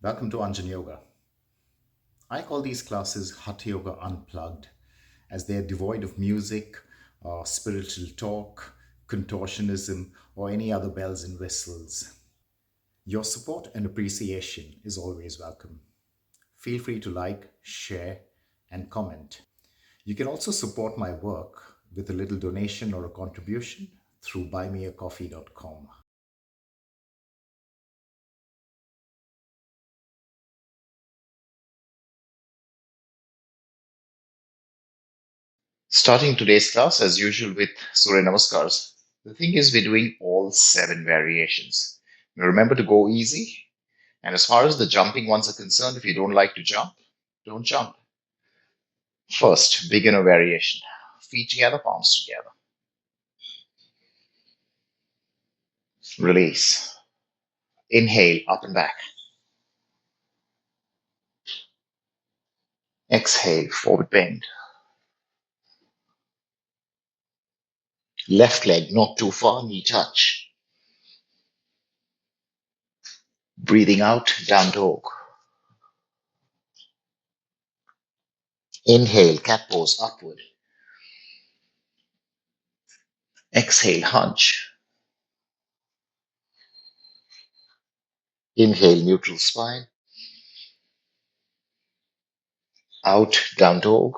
Welcome to Anjan Yoga. I call these classes Hatha Yoga Unplugged as they are devoid of music, spiritual talk, contortionism, or any other bells and whistles. Your support and appreciation is always welcome. Feel free to like, share, and comment. You can also support my work with a little donation or a contribution through buymeacoffee.com. Starting today's class as usual with surya-namaskars. The thing is, we're doing all 7 variations. Now remember to go easy. And as far as the jumping ones are concerned, if you don't like to jump, don't jump. First, beginner variation. Feet together, palms together. Release. Inhale, up and back. Exhale, forward bend. Left leg not too far, knee touch. Breathing out, down dog. Inhale, cat pose, upward. Exhale, hunch. Inhale, neutral spine. Out, down dog.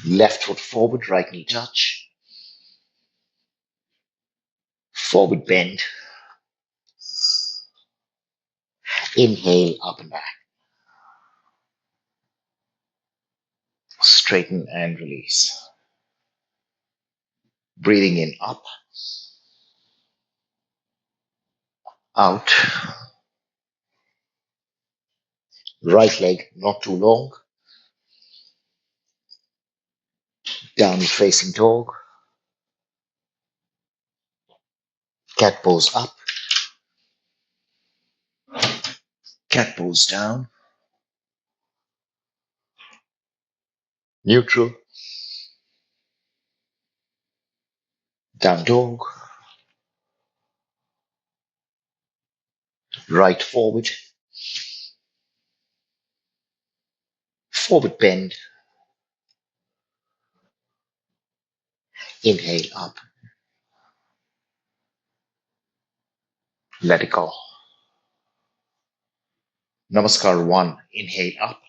Left foot forward, right knee touch. Forward bend. Inhale, up and back. Straighten and release. Breathing in, up. Out. Right leg not too long. Downward facing dog. Cat pose up. Cat pose down. Neutral. Down dog. Right forward. Forward bend. Inhale up. Let it go. Namaskar 1. Inhale up.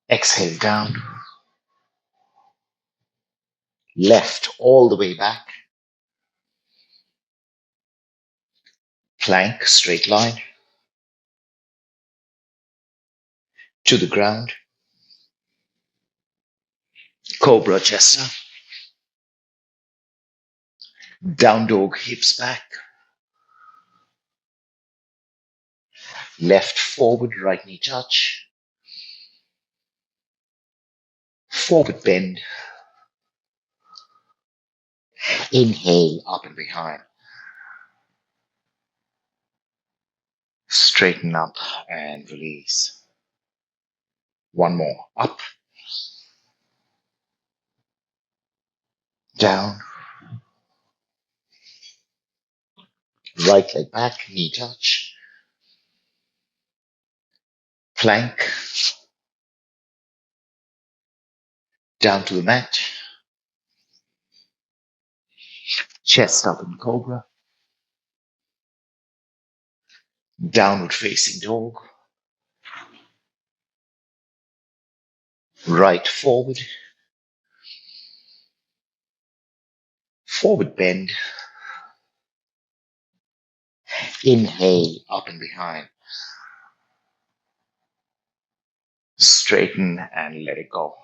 Exhale down. Left all the way back. Plank, straight line. To the ground. Cobra, chest up. Down dog, hips back. Left forward, right knee touch. Forward bend. Inhale, up and behind. Straighten up and release. One more. Up. Down. Right leg back, knee touch. Plank. Down to the mat. Chest up in cobra. Downward facing dog. Right forward. Forward bend. Inhale, up and behind. Straighten and let it go.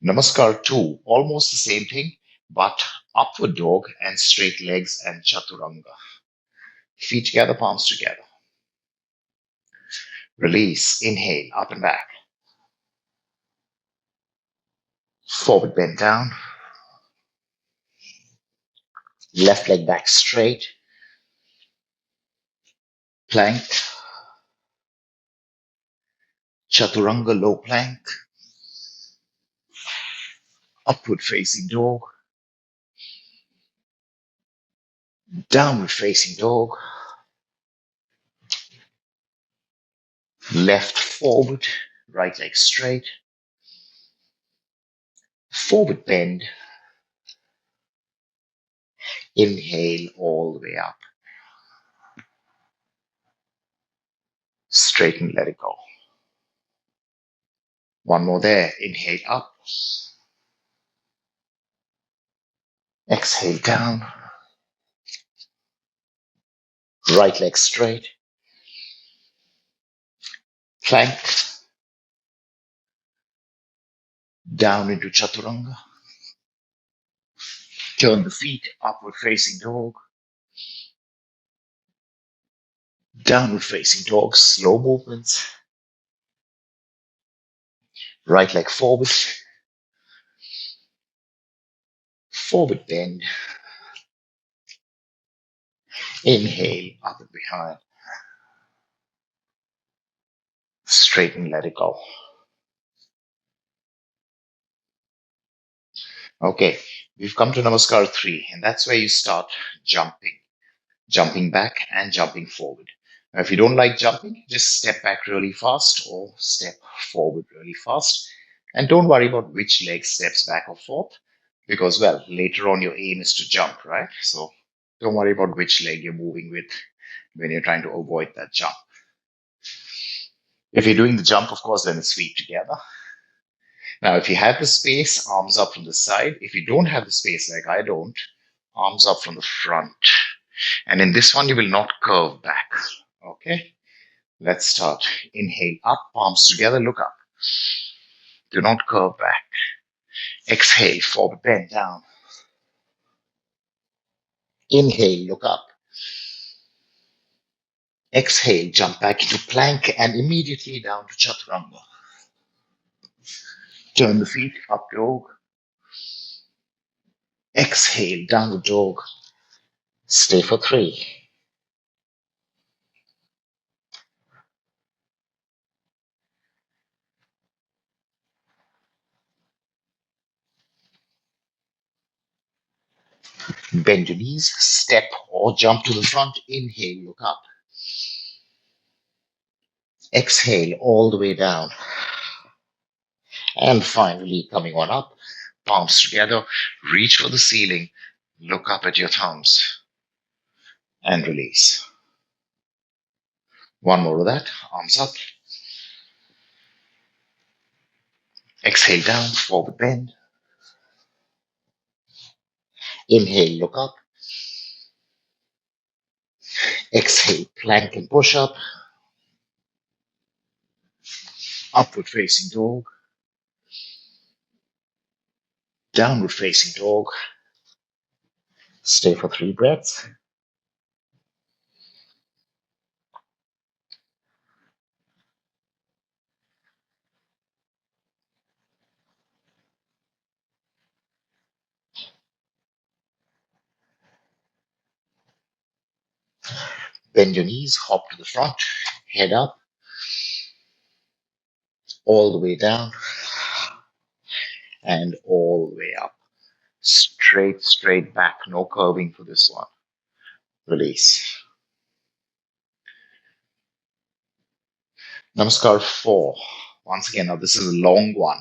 Namaskar 2, almost the same thing, but upward dog and straight legs and chaturanga. Feet together, palms together. Release, inhale, up and back. Forward bend down. Left leg back straight. Plank. Chaturanga low plank. Upward facing dog. Downward facing dog. Left forward, right leg straight. Forward bend. Inhale all the way up. Straighten, let it go. One more there. Inhale up. Exhale down. Right leg straight. Plank. Down into chaturanga. Turn the feet, upward facing dog. Downward facing dog, slow movements. Right leg forward. Forward bend. Inhale, up and behind. Straighten, let it go. Okay, we've come to Namaskar 3, and that's where you start jumping. Jumping back and jumping forward. Now, if you don't like jumping, just step back really fast or step forward really fast. And don't worry about which leg steps back or forth because, well, later on your aim is to jump, right? So don't worry about which leg you're moving with when you're trying to avoid that jump. If you're doing the jump, of course, then it's feet together. Now, if you have the space, arms up from the side. If you don't have the space, like I don't, arms up from the front. And in this one, you will not curve back. Okay, let's start. Inhale up, palms together, look up. Do not curve back. Exhale, forward bend down. Inhale, look up. Exhale, jump back into plank and immediately down to chaturanga. Turn the feet, up dog. Exhale, downward dog. Stay for 3. Bend your knees, step or jump to the front. Inhale, look up. Exhale all the way down. And finally, coming on up, palms together, reach for the ceiling, look up at your thumbs, and release. One more of that, arms up. Exhale down, forward bend. Inhale, look up. Exhale, plank and push up. Upward facing dog. Downward facing dog. Stay for 3 breaths. Bend your knees, hop to the front, head up, all the way down, and all the way up. Straight, straight back, no curving for this one. Release. Namaskar 4. Once again, now this is a long one.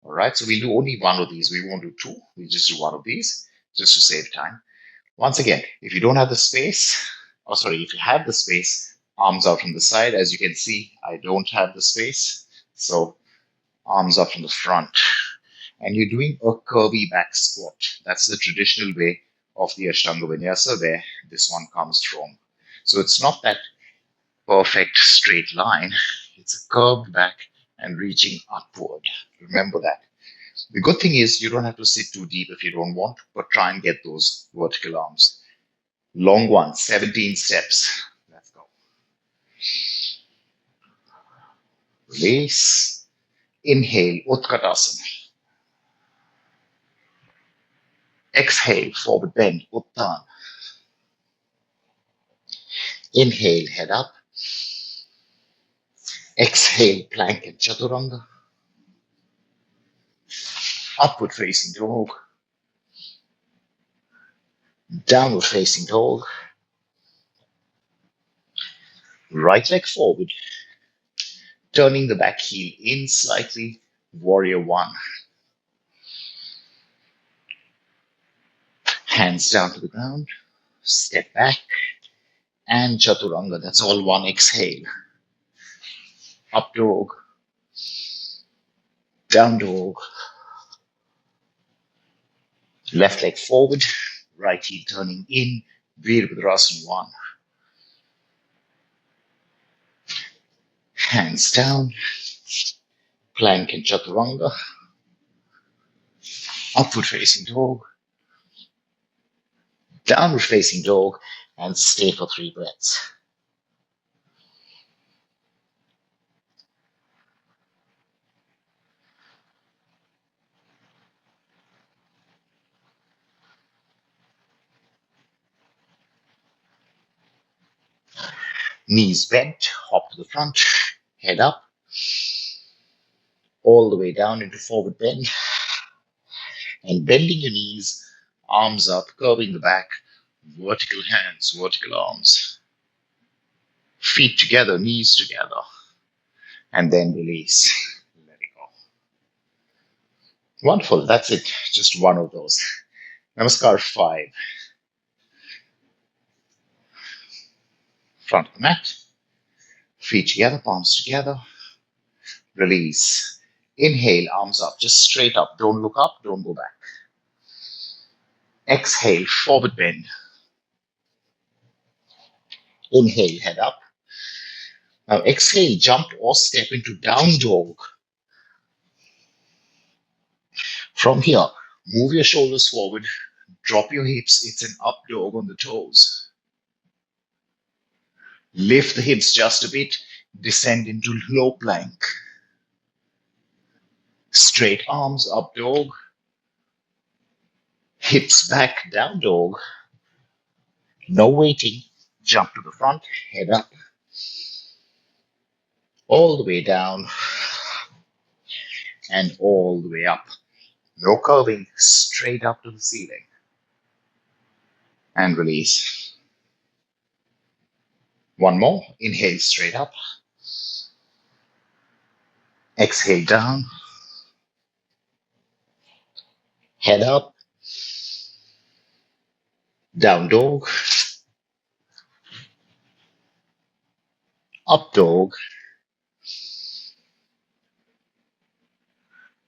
All right, so we'll do only one of these. We won't do 2. We'll just do one of these just to save time. Once again, if you don't have the space, if you have the space, arms out from the side. As you can see, I don't have the space. So arms up from the front. And you're doing a curvy back squat. That's the traditional way of the Ashtanga Vinyasa where this one comes from. So it's not that perfect straight line. It's a curved back and reaching upward. Remember that. The good thing is you don't have to sit too deep if you don't want, but try and get those vertical arms. Long one, 17 steps. Let's go. Release. Inhale, Utkatasana. Exhale, forward bend, Uttan. Inhale, head up. Exhale, plank and chaturanga. Upward facing dog. Downward facing dog. Right leg forward, turning the back heel in slightly. Warrior one. Hands down to the ground. Step back and chaturanga. That's all one exhale. Up dog, down dog, left leg forward, right heel turning in, Virabhadrasana 1. Hands down, plank and chaturanga, upward facing dog, downward facing dog, and stay for 3 breaths. Knees bent, hop to the front, head up, all the way down into forward bend, and bending your knees, arms up, curving the back, vertical hands, vertical arms, feet together, knees together, and then release. Let it go. Wonderful. That's it. Just one of those. Namaskar 5. Front of the mat, feet together, palms together, release. Inhale, arms up, just straight up. Don't look up, don't go back. Exhale, forward bend. Inhale, head up. Now exhale, jump or step into down dog. From here, move your shoulders forward, drop your hips. It's an up dog on the toes. Lift the hips just a bit, descend into low plank. Straight arms, up dog. Hips back, down dog. No waiting. Jump to the front, head up, all the way down, and all the way up. No curving, straight up to the ceiling. And release. One more. Inhale straight up. Exhale down. Head up. Down dog. Up dog.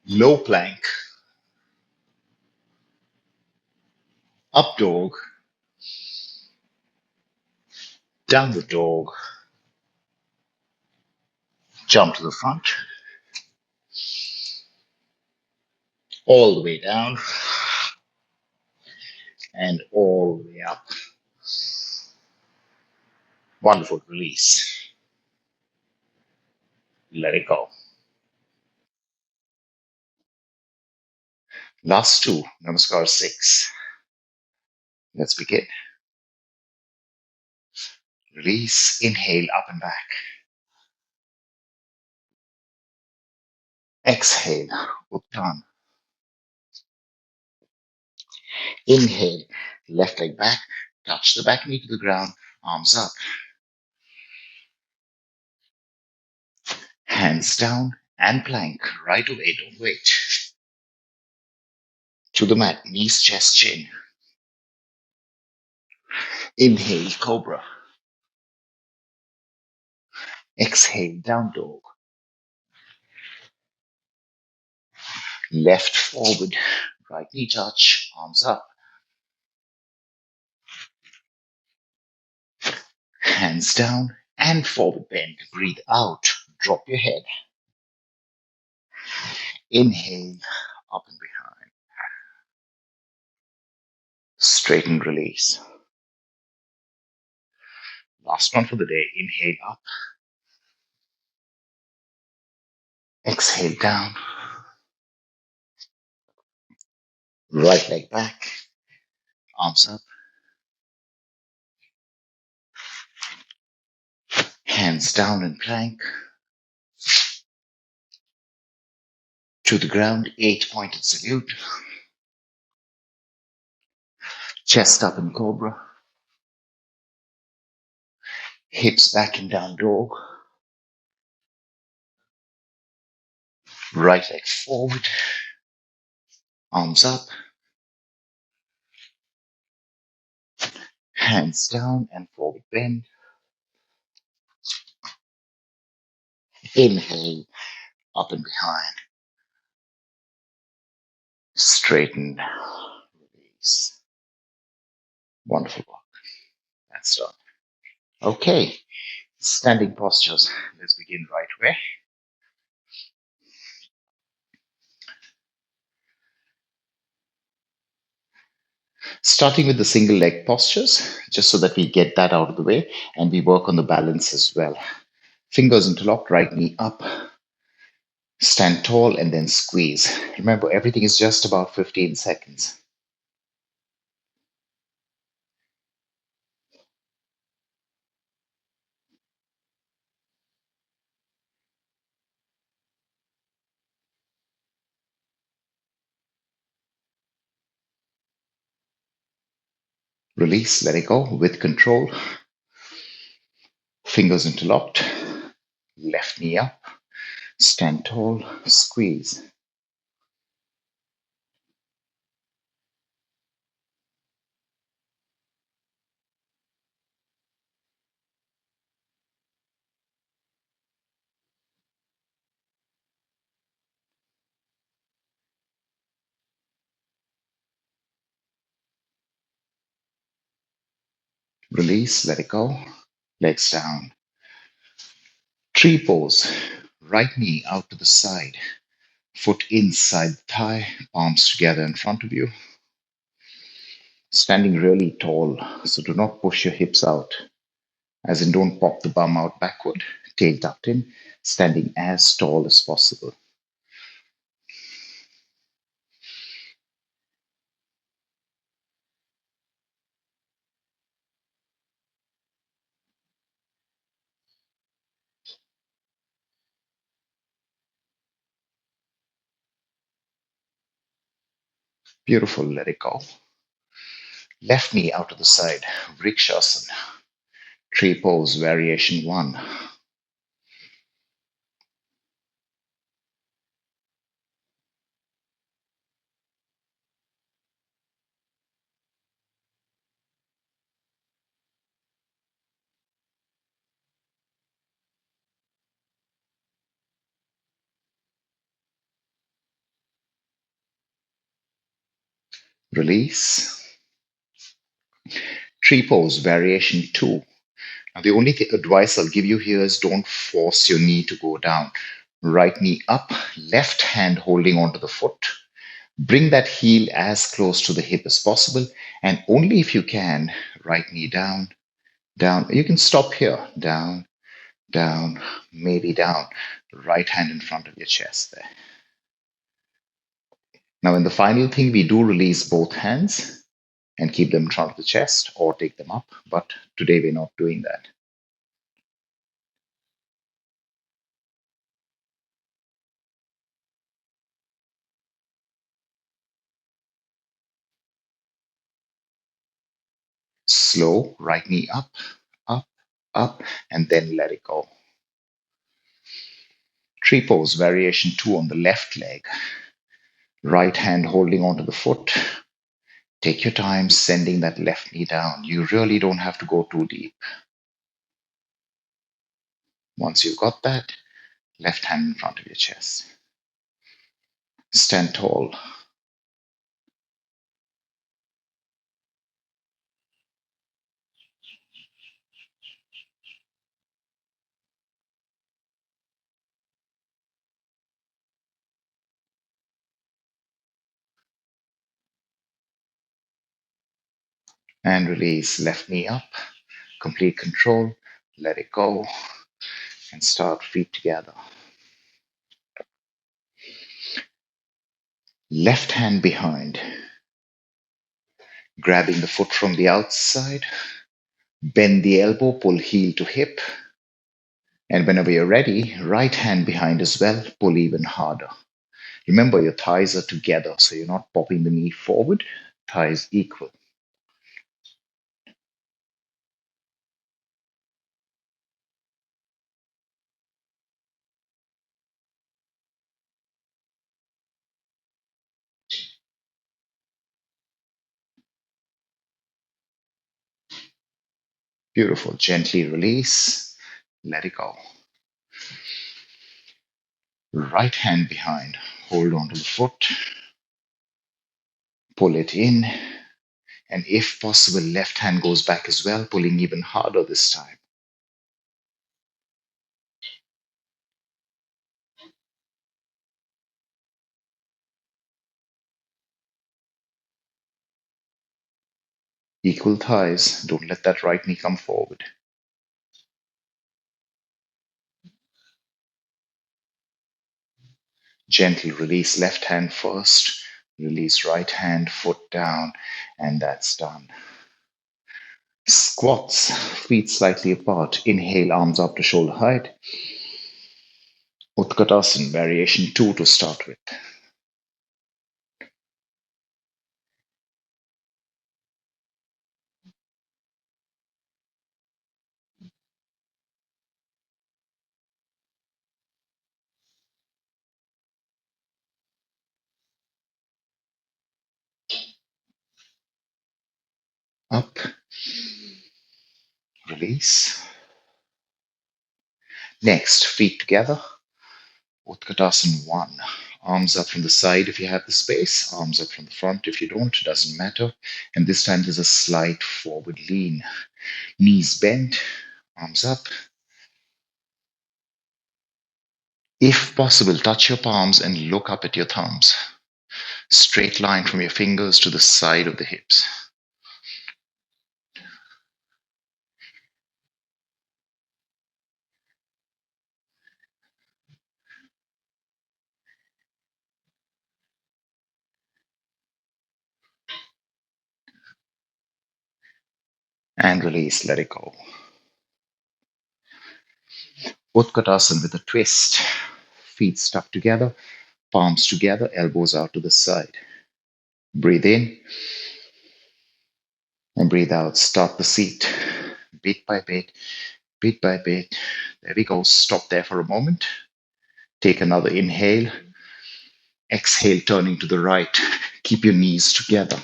Low plank. Up dog. Downward dog. Jump to the front. All the way down. And all the way up. Wonderful. Release. Let it go. Last two. Namaskar 6. Let's begin. Release. Inhale up and back. Exhale. Uttan. Inhale. Left leg back. Touch the back knee to the ground. Arms up. Hands down and plank. Right away. Don't wait. To the mat. Knees, chest, chin. Inhale. Cobra. Exhale. Down dog. Left forward. Right knee touch. Arms up. Hands down and forward bend. Breathe out. Drop your head. Inhale. Up and behind. Straighten, release. Last one for the day. Inhale up. Exhale down. Right leg back. Arms up. Hands down in plank. To the ground. 8-pointed salute. Chest up in cobra. Hips back in down dog. Right leg forward. Arms up. Hands down and forward bend. Inhale, up and behind. Straighten. Release. Wonderful work. That's done. Okay, standing postures. Let's begin right way. Starting with the single leg postures, just so that we get that out of the way and we work on the balance as well. Fingers interlocked, right knee up, stand tall and then squeeze. Remember, everything is just about 15 seconds. Release, let it go with control. Fingers interlocked, left knee up, stand tall, squeeze. Release, let it go, legs down. Tree pose, right knee out to the side, foot inside the thigh, palms together in front of you. Standing really tall, so do not push your hips out, as in don't pop the bum out backward, tail tucked in, standing as tall as possible. Beautiful, let it go. Left knee out to the side, Vrikshasana, tree pose, variation one. Release. Tree pose, variation two. Now, the only advice I'll give you here is don't force your knee to go down. Right knee up, left hand holding onto the foot. Bring that heel as close to the hip as possible, and only if you can, right knee down, down. You can stop here, down, down, maybe down. Right hand in front of your chest there. Now, in the final thing, we do release both hands and keep them in front of the chest or take them up, but today we're not doing that. Slow, right knee up, up, up, and then let it go. Tree pose, variation two on the left leg. Right hand holding onto the foot. Take your time sending that left knee down. You really don't have to go too deep. Once you've got that, left hand in front of your chest. Stand tall. And release. Left knee up. Complete control. Let it go. And start feet together. Left hand behind. Grabbing the foot from the outside. Bend the elbow, pull heel to hip. And whenever you're ready, right hand behind as well, pull even harder. Remember, your thighs are together, so you're not popping the knee forward, thighs equal. Beautiful. Gently release. Let it go. Right hand behind. Hold on to the foot. Pull it in. And if possible, left hand goes back as well, pulling even harder this time. Equal thighs. Don't let that right knee come forward. Gently release left hand first. Release right hand, foot down, and that's done. Squats, feet slightly apart. Inhale, arms up to shoulder height. Utkatasana, variation 2 to start with. Up, release. Next, feet together. Utkatasana 1. Arms up from the side if you have the space. Arms up from the front if you don't, doesn't matter. And this time there's a slight forward lean. Knees bent, arms up. If possible, touch your palms and look up at your thumbs. Straight line from your fingers to the side of the hips. And release, let it go. Utkatasana with a twist. Feet stuck together, palms together, elbows out to the side. Breathe in and breathe out. Start the seat bit by bit, bit by bit. There we go. Stop there for a moment. Take another inhale. Exhale, turning to the right. Keep your knees together.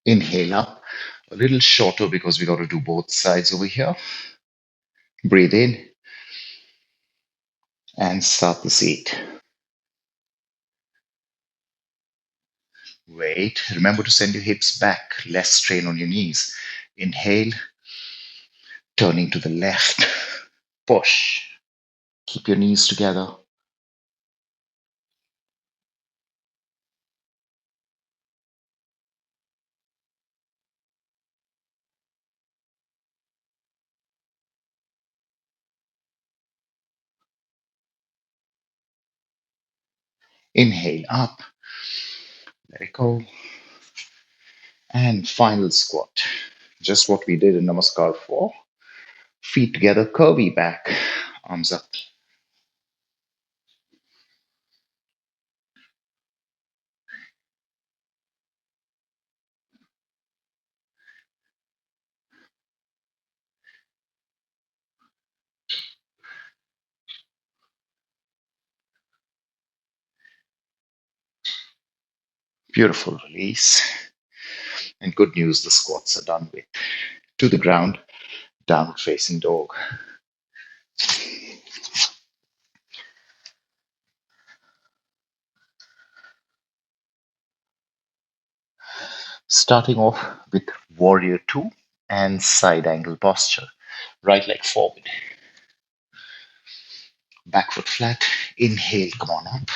Inhale up. A little shorter because we got to do both sides over here. Breathe in and start the seat. Wait. Remember to send your hips back. Less strain on your knees. Inhale, turning to the left. Push. Keep your knees together. Inhale up. Let it go. And final squat. Just what we did in Namaskar 4. Feet together, curvy back. Arms up. Beautiful release. And good news, the squats are done with. To the ground, downward facing dog. Starting off with warrior 2 and side angle posture. Right leg forward, back foot flat. Inhale, come on up.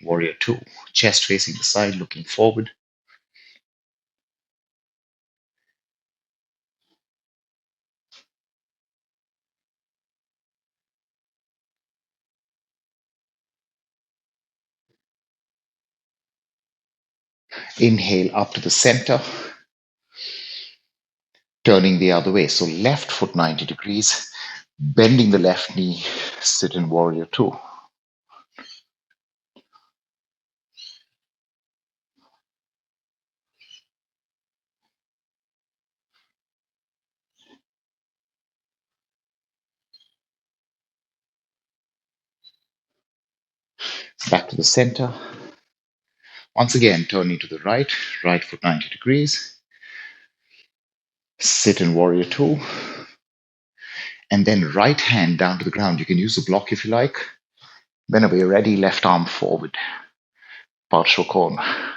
Warrior 2, chest facing the side, looking forward. Inhale up to the center, turning the other way. So left foot 90 degrees, bending the left knee, sit in warrior 2. Back to the center. Once again, turning to the right, right foot 90 degrees. Sit in warrior two. And then right hand down to the ground. You can use a block if you like. Whenever you're ready, left arm forward. Parshvakona.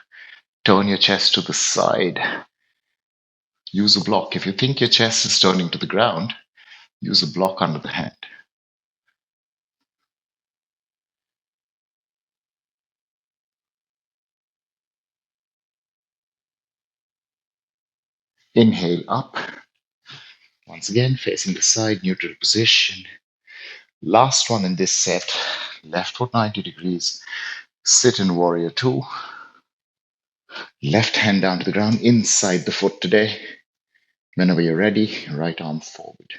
Turn your chest to the side. Use a block. If you think your chest is turning to the ground, use a block under the hand. Inhale up. Once again, facing the side, neutral position. Last one in this set. Left foot 90 degrees. Sit in warrior two. Left hand down to the ground, inside the foot today. Whenever you're ready, right arm forward.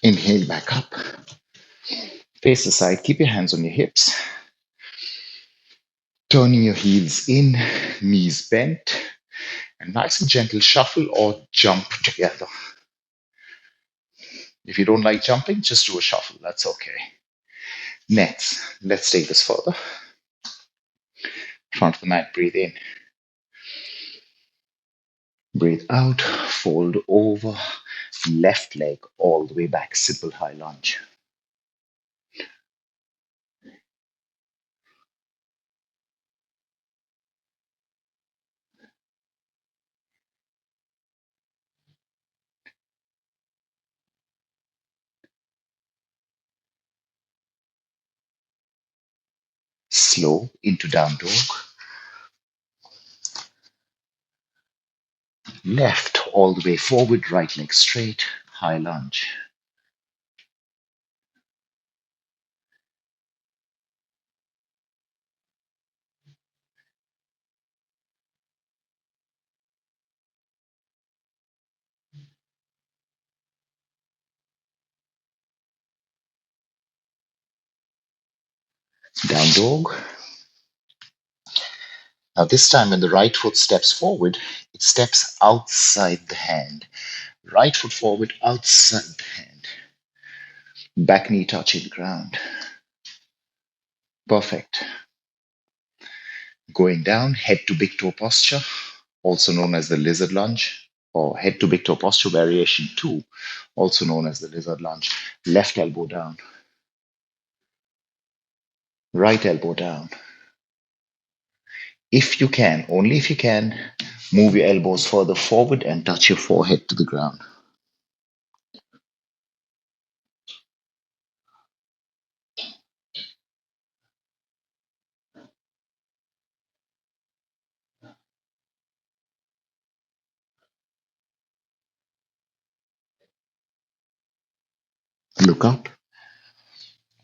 Inhale back up. Face the side, keep your hands on your hips. Turning your heels in, knees bent, and nice and gentle shuffle or jump together. If you don't like jumping, just do a shuffle. That's okay. Next, let's take this further. Front of the mat, breathe in. Breathe out, fold over, left leg all the way back, simple high lunge. Slow into down dog. Left all the way forward, right leg straight, high lunge. Down dog. Now this time when the right foot steps forward, it steps outside the hand. Right foot forward, outside the hand. Back knee touching the ground. Perfect. Going down, head to big toe posture, also known as the lizard lunge, or head to big toe posture variation 2, also known as the lizard lunge. Left elbow down, right elbow down. If you can, only if you can, move your elbows further forward and touch your forehead to the ground. Look up.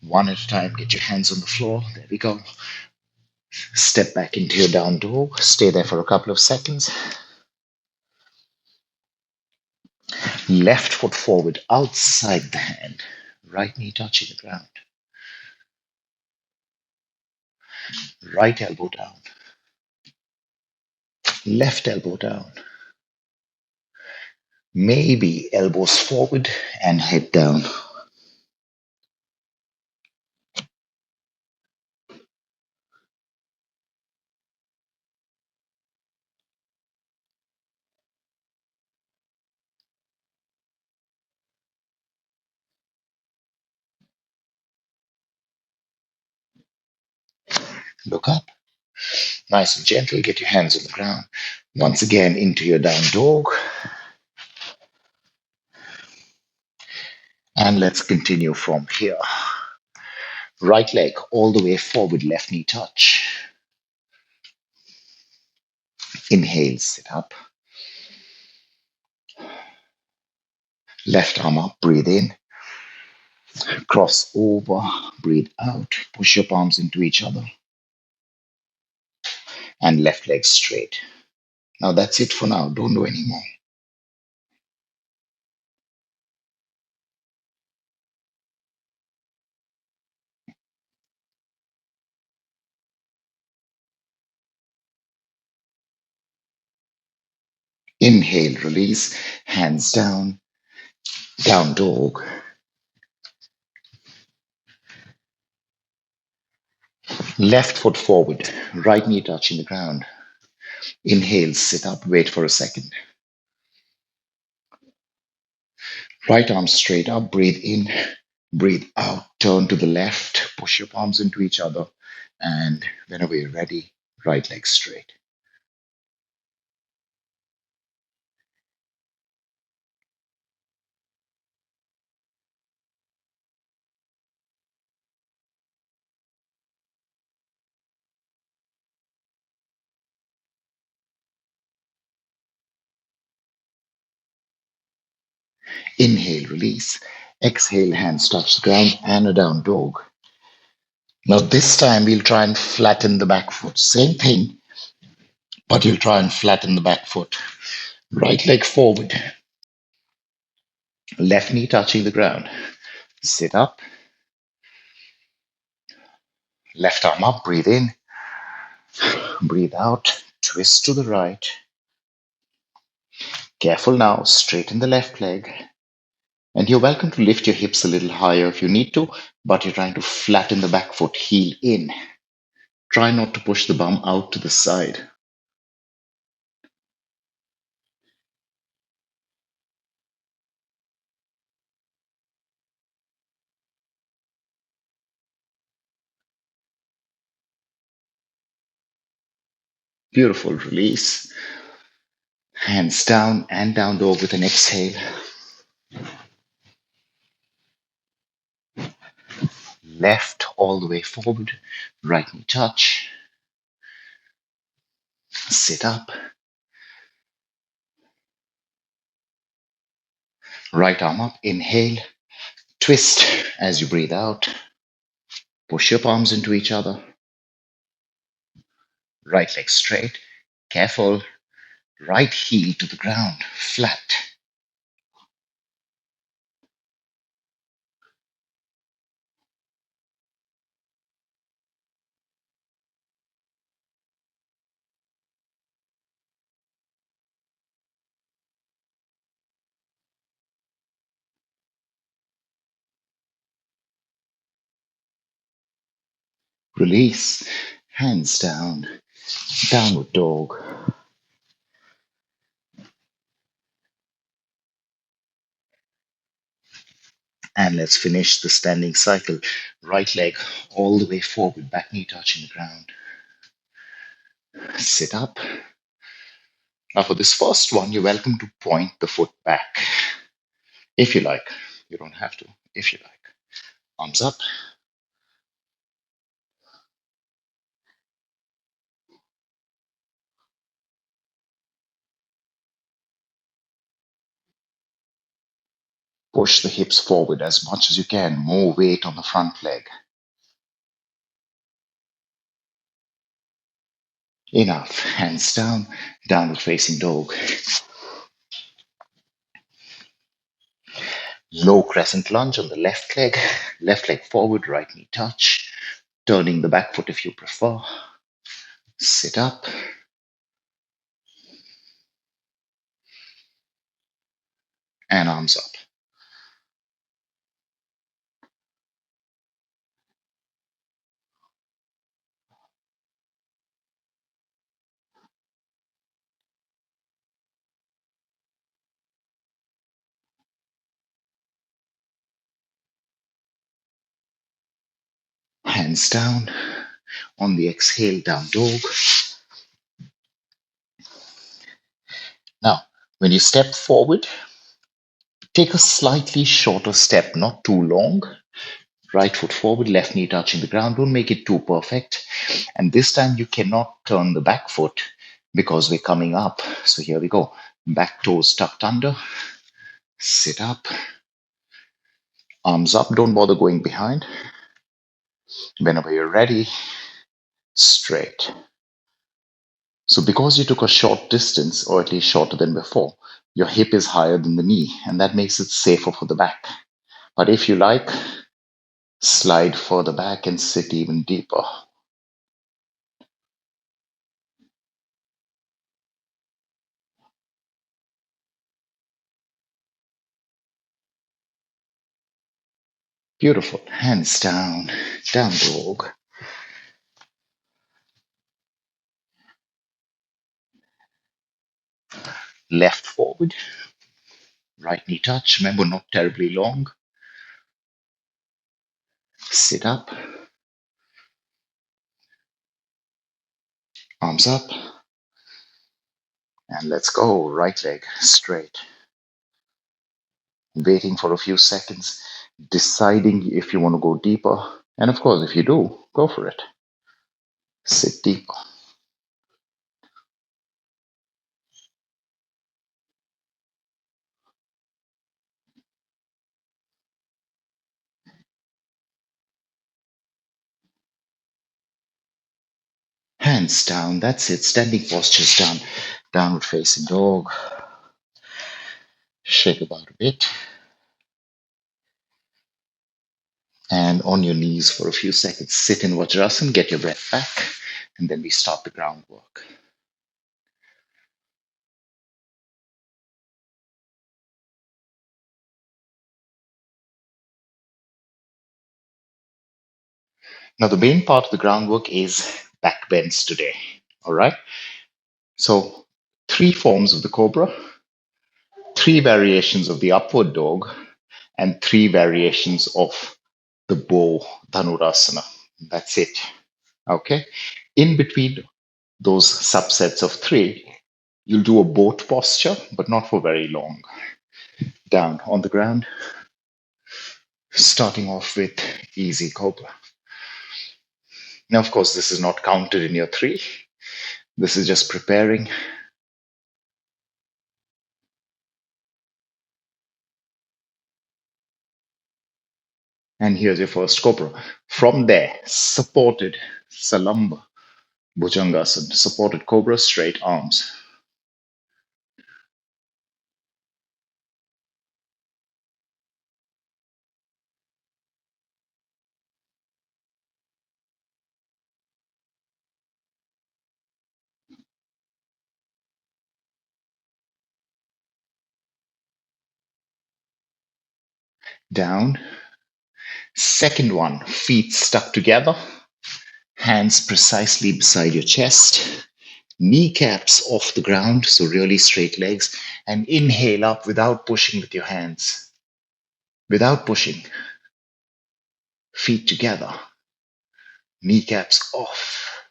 One at a time, get your hands on the floor. There we go. Step back into your down dog. Stay there for a couple of seconds. Left foot forward outside the hand. Right knee touching the ground. Right elbow down. Left elbow down. Maybe elbows forward and head down. Look up. Nice and gentle. Get your hands on the ground. Once again, into your down dog. And let's continue from here. Right leg all the way forward, left knee touch. Inhale, sit up. Left arm up, breathe in. Cross over, breathe out. Push your palms into each other. And left leg straight. Now that's it for now. Don't do any more. Inhale, release, hands down, down dog. Left foot forward, right knee touching the ground. Inhale, sit up, wait for a second. Right arm straight up, breathe in, breathe out, turn to the left, push your palms into each other, and whenever you're ready, right leg straight. Inhale, release. Exhale, hands touch the ground and a down dog. Now, this time we'll try and flatten the back foot. Same thing, but you'll try and flatten the back foot. Right leg forward, left knee touching the ground. Sit up, left arm up, breathe in, breathe out, twist to the right. Careful now, straighten the left leg. And you're welcome to lift your hips a little higher if you need to, but you're trying to flatten the back foot, heel in. Try not to push the bum out to the side. Beautiful, release. Hands down and down dog with an exhale. Left all the way forward, right knee touch. Sit up. Right arm up, inhale. Twist as you breathe out. Push your palms into each other. Right leg straight. Careful. Right heel to the ground, flat. Release. Hands down. Downward dog. And let's finish the standing cycle. Right leg all the way forward, back knee touching the ground. Sit up. Now, for this first one, you're welcome to point the foot back if you like. You don't have to, if you like. Arms up. Push the hips forward as much as you can. More weight on the front leg. Enough. Hands down, downward facing dog. Low crescent lunge on the left leg forward, right knee touch, turning the back foot if you prefer. Sit up. And arms up. Hands down. On the exhale, down dog. Now, when you step forward, take a slightly shorter step, not too long. Right foot forward, left knee touching the ground. Don't make it too perfect. And this time you cannot turn the back foot because we're coming up. So here we go. Back toes tucked under. Sit up. Arms up. Don't bother going behind. Whenever you're ready, straight. So because you took a short distance, or at least shorter than before, your hip is higher than the knee, and that makes it safer for the back. But if you like, slide further back and sit even deeper. Beautiful. Hands down, down dog. Left forward, right knee touch. Remember, not terribly long. Sit up, arms up, and let's go. Right leg straight. Waiting for a few seconds, deciding if you want to go deeper. And of course, if you do, go for it. Sit deep. Hands down. That's it. Standing postures down. Downward facing dog. Shake about a bit. And on your knees for a few seconds. Sit in Vajrasana, get your breath back, and then we start the groundwork. Now, the main part of the groundwork is back bends today. All right. So, three forms of the cobra, three variations of the upward dog, and three variations of the bow dhanurasana. That's it. Okay. In between those subsets of three, you'll do a boat posture, but not for very long. Down on the ground, starting off with easy cobra. Now, of course, this is not counted in your three. This is just preparing. And here's your first cobra. From there, supported salamba, bhujangasana, supported cobra, straight arms. Down. Second one, feet stuck together, hands precisely beside your chest, kneecaps off the ground, so really straight legs, and inhale up without pushing with your hands. Without pushing. Feet together, kneecaps off,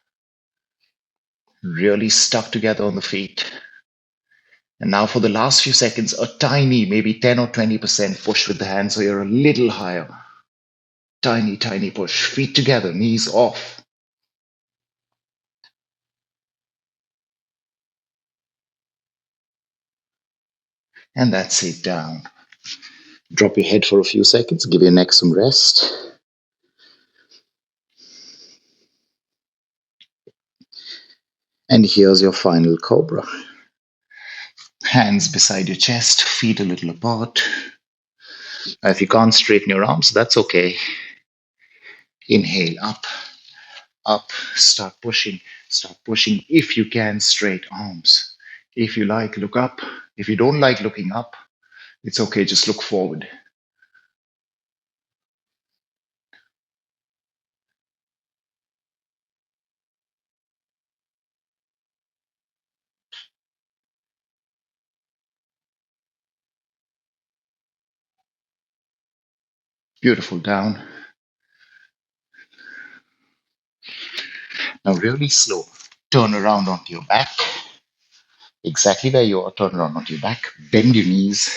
really stuck together on the feet. And now for the last few seconds, a tiny, maybe 10 or 20% push with the hands, so you're a little higher. Tiny, tiny push. Feet together, knees off. And that's it, down. Drop your head for a few seconds, give your neck some rest. And here's your final cobra. Hands beside your chest, feet a little apart. If you can't straighten your arms, that's okay. Inhale up, up, start pushing, start pushing. If you can, straight arms. If you like, look up. If you don't like looking up, it's okay, just look forward. Beautiful, down. Now really slow. Turn around onto your back. Exactly where you are, turn around onto your back. Bend your knees.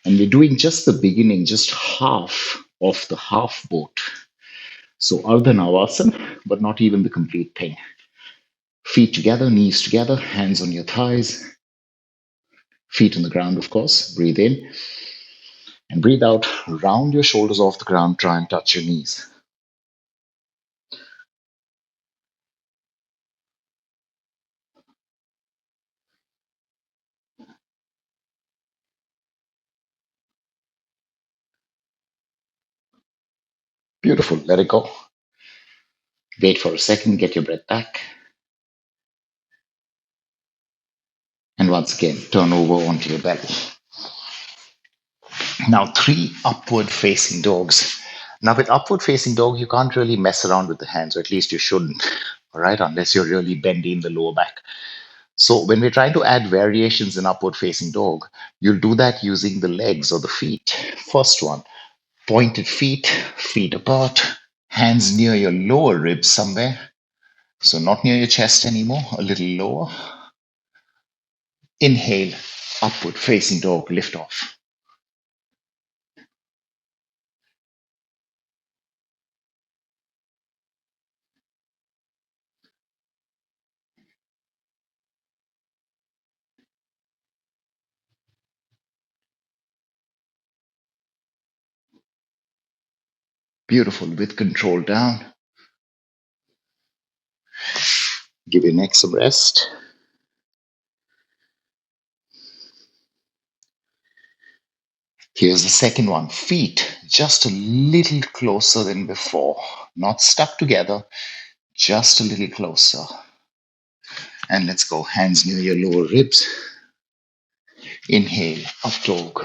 And we're doing just the beginning, just half of the half boat. So Ardha Navasana, but not even the complete thing. Feet together, knees together, hands on your thighs, feet on the ground, of course. Breathe in and breathe out. Round your shoulders off the ground. Try and touch your knees. Beautiful. Let it go. Wait for a second. Get your breath back. And once again, turn over onto your belly. Now, three upward facing dogs. Now, with upward facing dog, you can't really mess around with the hands, or at least you shouldn't, all right, unless you're really bendy in the lower back. So, when we're trying to add variations in upward facing dog, you'll do that using the legs or the feet. First one, pointed feet, feet apart, hands near your lower ribs somewhere. So, not near your chest anymore, a little lower. Inhale, upward facing dog, lift off. Beautiful, with control down. Give your neck some rest. Here's the second one. Feet just a little closer than before. Not stuck together, just a little closer. And let's go. Hands near your lower ribs. Inhale, up dog.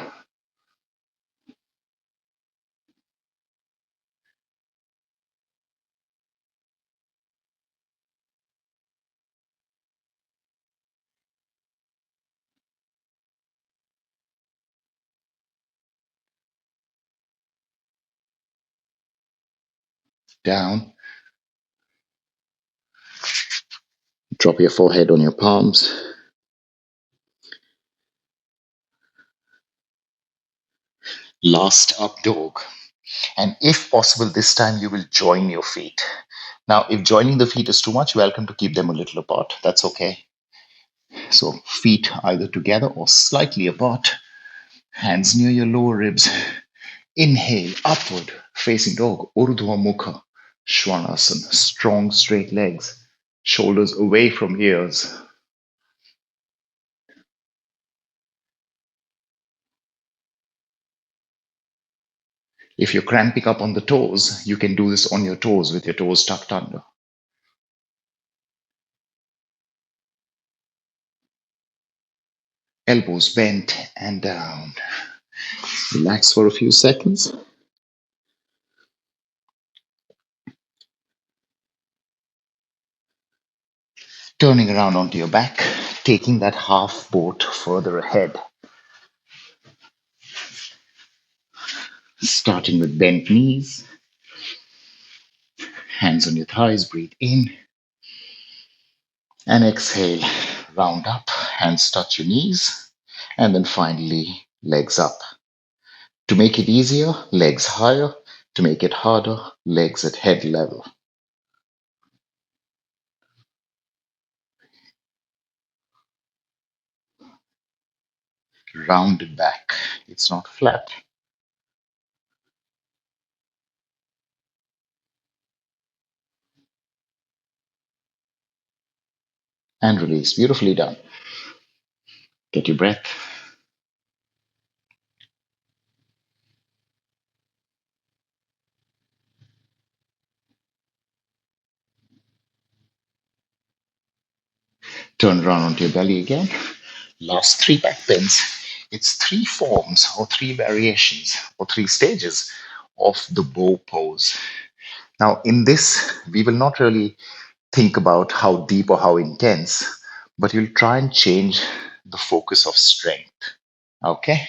Down. Drop your forehead on your palms. Last up dog. And if possible, this time you will join your feet. Now, if joining the feet is too much, welcome to keep them a little apart. That's okay. So, feet either together or slightly apart. Hands near your lower ribs. Inhale, upward, facing dog, Urdhva Mukha, Svanasana, strong straight legs, shoulders away from ears. If you're cramping up on the toes, you can do this on your toes with your toes tucked under. Elbows bent and down. Relax for a few seconds. Turning around onto your back, taking that half boat further ahead. Starting with bent knees, hands on your thighs, breathe in. And exhale, round up, hands touch your knees. And then finally, legs up. To make it easier, legs higher. To make it harder, legs at head level. Rounded back. It's not flat. And release. Beautifully done. Get your breath. Turn around onto your belly again. Last three back bends. It's three forms or three variations or three stages of the bow pose. Now, in this, we will not really think about how deep or how intense, but you'll try and change the focus of strength. Okay?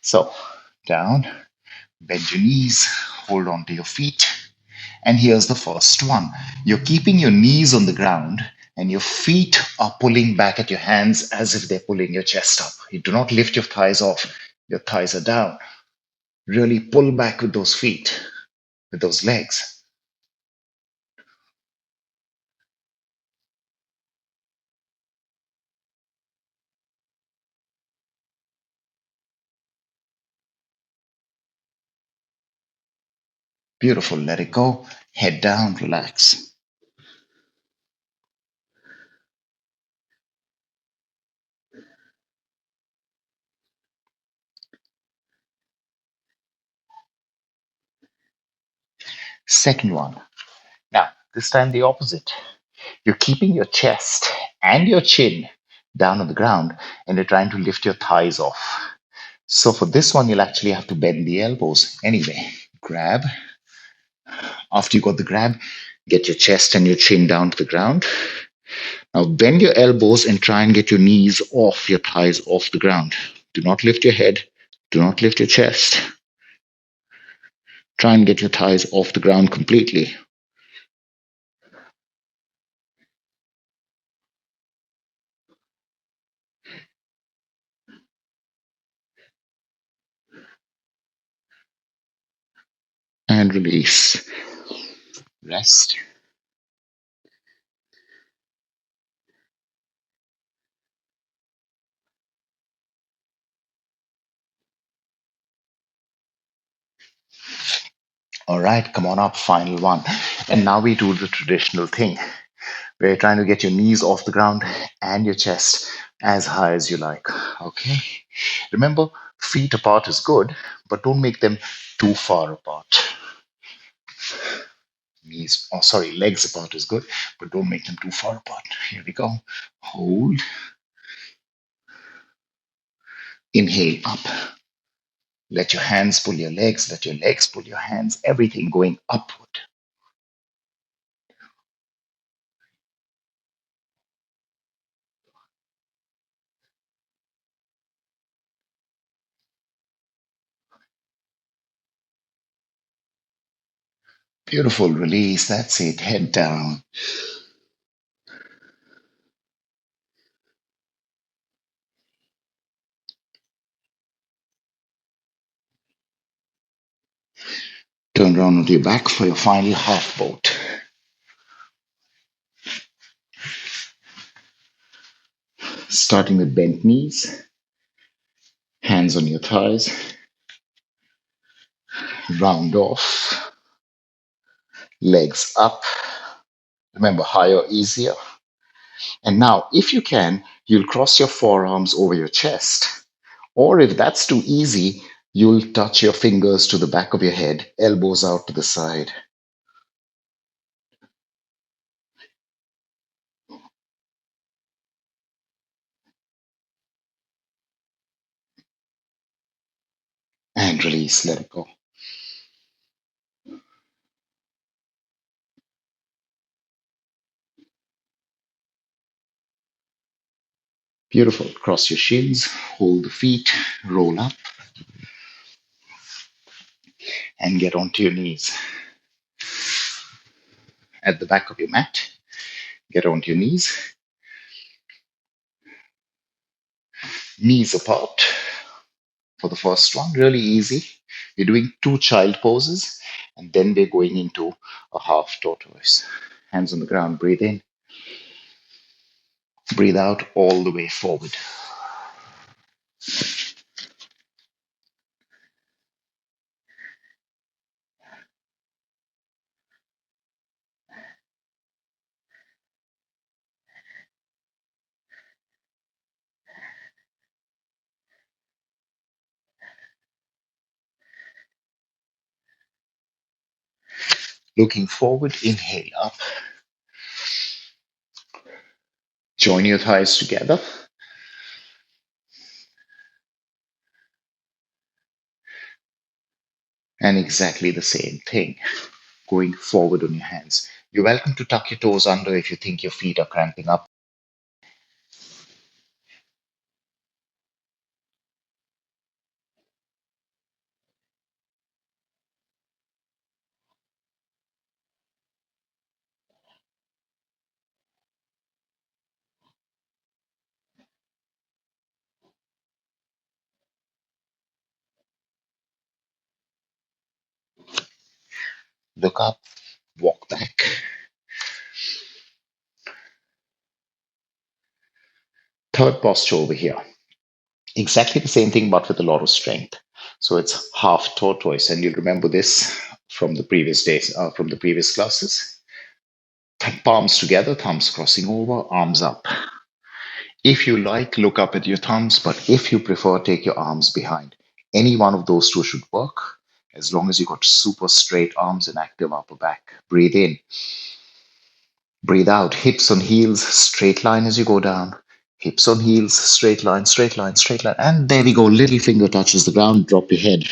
So, down, bend your knees, hold on to your feet. And here's the first one. You're keeping your knees on the ground and your feet are pulling back at your hands as if they're pulling your chest up. You do not lift your thighs off, your thighs are down. Really pull back with those feet, with those legs. Beautiful. Let it go. Head down, relax. Second one. Now, this time the opposite. You're keeping your chest and your chin down on the ground and you're trying to lift your thighs off. So for this one, you'll actually have to bend the elbows. Anyway, grab. After you got the grab, get your chest and your chin down to the ground. Now bend your elbows and try and get your knees off, your thighs off the ground. Do not lift your head. Do not lift your chest. Try and get your thighs off the ground completely. And release. Rest. All right, come on up, final one. And now we do the traditional thing where you're trying to get your knees off the ground and your chest as high as you like. Okay. Remember, feet apart is good, but don't make them too far apart. Legs apart is good, but don't make them too far apart. Here we go. Hold. Inhale up. Let your hands pull your legs. Let your legs pull your hands. Everything going upward. Beautiful. Release. That's it. Head down. Turn around onto your back for your final half boat. Starting with bent knees, hands on your thighs, round off, legs up. Remember, higher, easier. And now, if you can, you'll cross your forearms over your chest. Or if that's too easy, you'll touch your fingers to the back of your head, elbows out to the side. And release, let it go. Beautiful. Cross your shins, hold the feet, roll up, and get onto your knees. At the back of your mat, get onto your knees, knees apart for the first one. Really easy. We're doing two child poses, and then we're going into a half tortoise. Hands on the ground. Breathe in, breathe out all the way forward. Looking forward, inhale up. Join your thighs together. And exactly the same thing, going forward on your hands. You're welcome to tuck your toes under if you think your feet are cramping up. Look up, walk back. Third posture over here. Exactly the same thing, but with a lot of strength. So it's half tortoise, and you'll remember this from the previous days, from the previous classes. Palms together, thumbs crossing over, arms up. If you like, look up at your thumbs, but if you prefer, take your arms behind. Any one of those two should work, as long as you got super straight arms and active upper back. Breathe in, breathe out. Hips on heels, straight line as you go down. Hips on heels, straight line, straight line, straight line. And there we go. Little finger touches the ground, drop your head.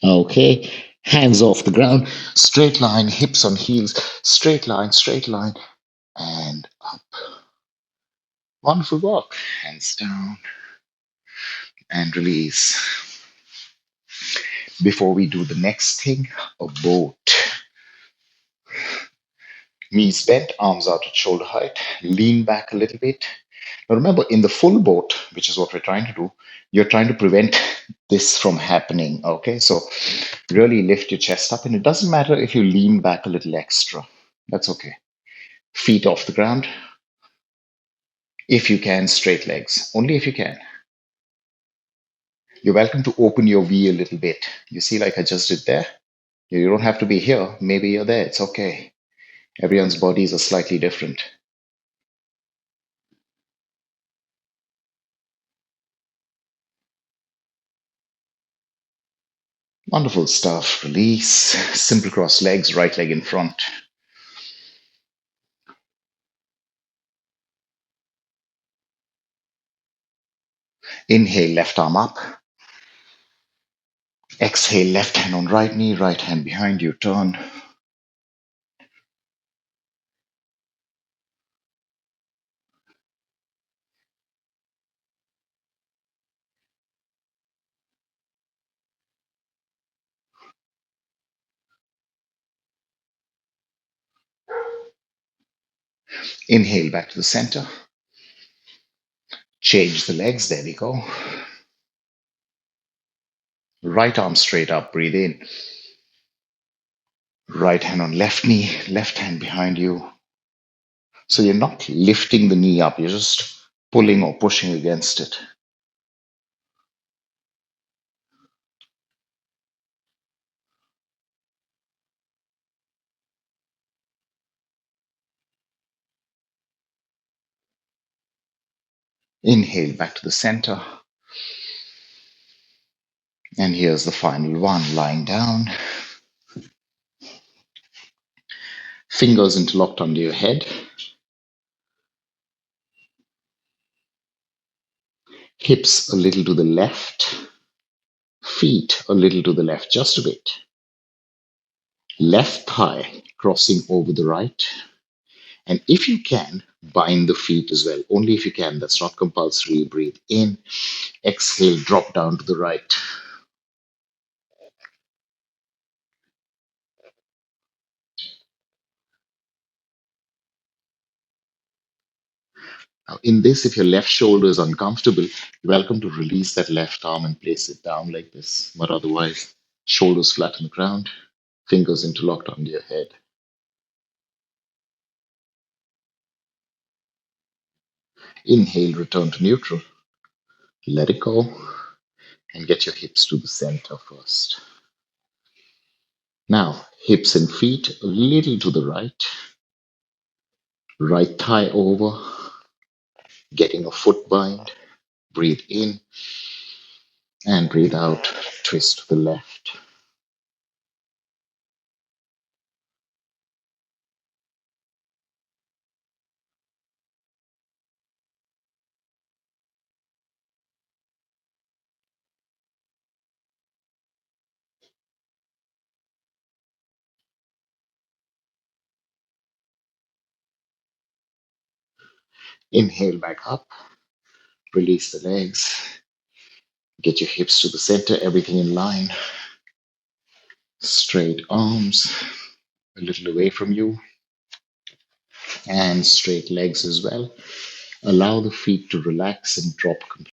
Okay, hands off the ground, straight line, hips on heels, straight line, and up. Wonderful walk. Hands down and release. Before we do the next thing, a boat. Knees bent, arms out at shoulder height, lean back a little bit. Now remember, in the full boat, which is what we're trying to do, you're trying to prevent this from happening. Okay, so really lift your chest up, and it doesn't matter if you lean back a little extra. That's okay. Feet off the ground. If you can, straight legs. Only if you can. You're welcome to open your V a little bit. You see, like I just did there? You don't have to be here. Maybe you're there. It's okay. Everyone's bodies are slightly different. Wonderful stuff. Release. Simple cross legs, right leg in front. Inhale, left arm up. Exhale, left hand on right knee, right hand behind you. Turn. Inhale back to the center. Change the legs. There we go. Right arm straight up. Breathe in. Right hand on left knee, left hand behind you. So you're not lifting the knee up, you're just pulling or pushing against it. Inhale back to the center. And here's the final one, lying down. Fingers interlocked under your head. Hips a little to the left. Feet a little to the left, just a bit. Left thigh crossing over the right. And if you can, bind the feet as well. Only if you can. That's not compulsory. Breathe in. Exhale, drop down to the right. Now, in this, if your left shoulder is uncomfortable, you're welcome to release that left arm and place it down like this. But otherwise, shoulders flat on the ground, fingers interlocked under your head. Inhale, return to neutral. Let it go and get your hips to the center first. Now, hips and feet a little to the right. Right thigh over, getting a foot bind. Breathe in and breathe out. Twist to the left. Inhale back up. Release the legs. Get your hips to the center, everything in line. Straight arms a little away from you, and straight legs as well. Allow the feet to relax and drop completely.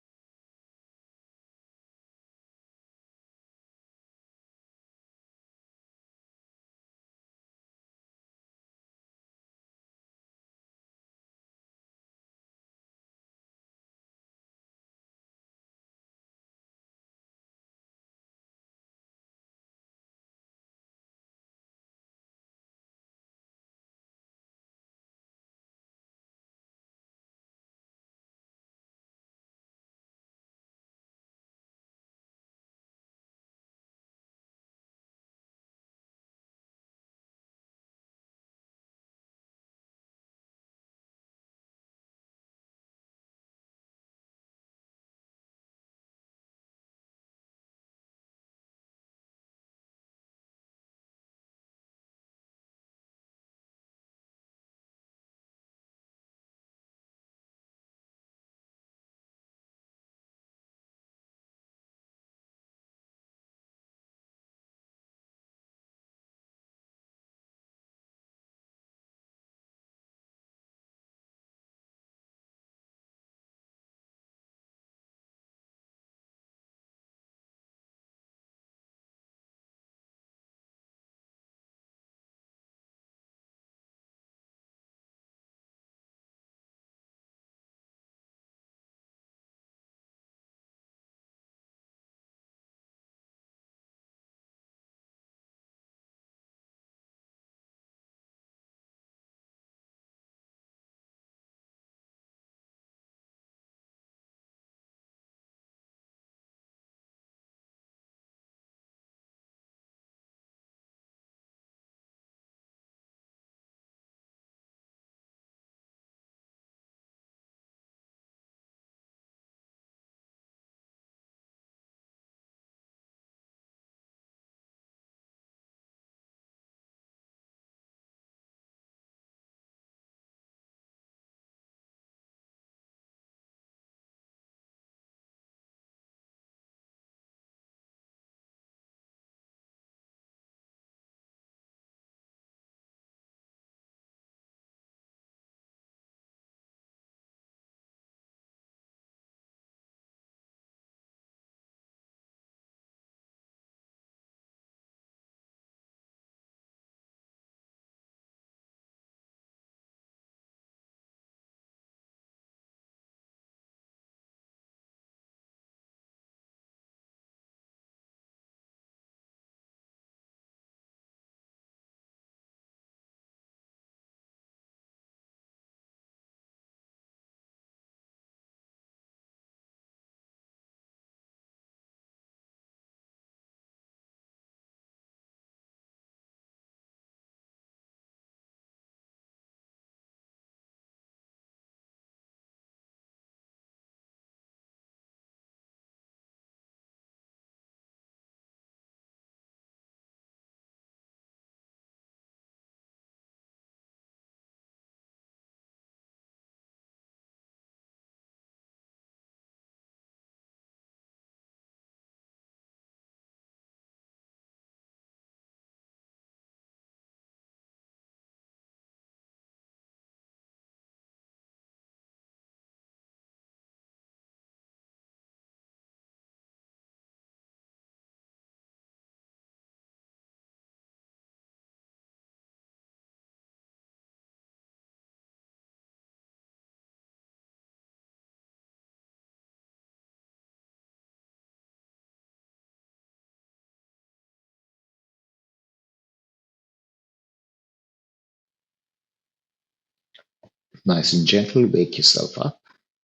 Nice and gentle, wake yourself up.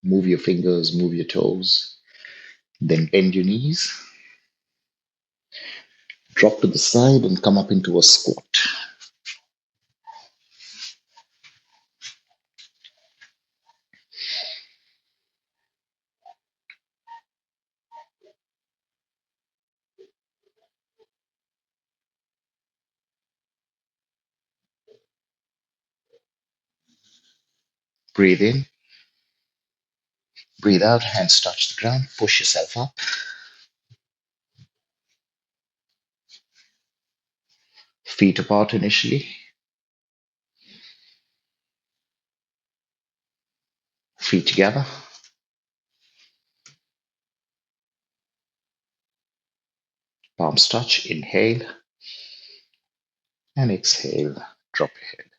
Move your fingers, move your toes. Then bend your knees. Drop to the side and come up into a squat. Breathe in, breathe out, hands touch the ground, push yourself up. Feet apart initially, feet together, palms touch, inhale and exhale, drop your head.